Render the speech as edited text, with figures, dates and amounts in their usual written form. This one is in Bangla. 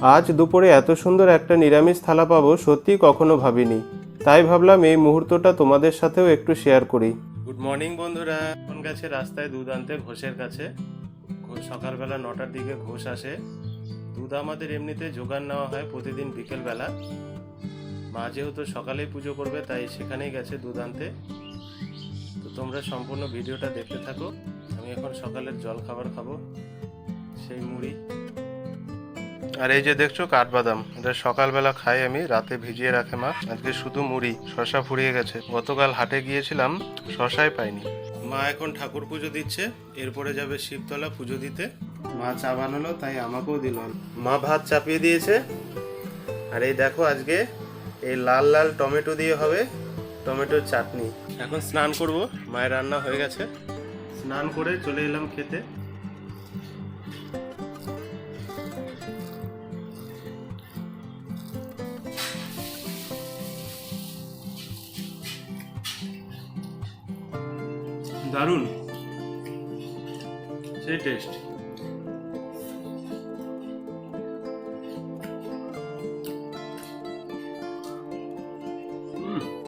আজ দুপুরে এত সুন্দর একটা নিরামিষ থালা পাবো সত্যি কখনো ভাবিনি, তাই ভাবলাম এই মুহূর্তটা তোমাদের সাথেও একটু শেয়ার করি। গুড মর্নিং বন্ধুরা, এখন গেছে রাস্তায় দুধ আনতে ঘোষের কাছে। সকালবেলা 9টার দিকে ঘোষ আসে। দুধ আমাদের এমনিতে জোগান নেওয়া হয় প্রতিদিন বিকেলবেলা। মা যেহেতু সকালেই পুজো করবে তাই সেখানেই গেছে দুধ আনতে। তো তোমরা সম্পূর্ণ ভিডিওটা দেখতে থাকো। আমি এখন সকালের জল খাবার খাবো, সেই মুড়ি। আর এই যে দেখছো কাঠবাদাম, এটা সকালবেলা খাই আমি, রাতে ভিজিয়ে রাখে মা। আজকে শুধু মুড়ি, শশা ফুরিয়ে গেছে। গতকাল হাটে গিয়েছিলাম, শশাই পাইনি। মা এখন ঠাকুর পুজো দিচ্ছে, এরপরে যাবে শিবতলা পুজো দিতে। মা চা বানালো তাই আমাকেও দিল। মা ভাত চাপিয়ে দিয়েছে। আর এই দেখো আজকে এই লাল লাল টমেটো দিয়ে হবে টমেটোর চাটনি। এখন স্নান করব, মায়ের রান্না হয়ে গেছে। স্নান করে চলে এলাম খেতে। দারুণ, সেই টেস্ট।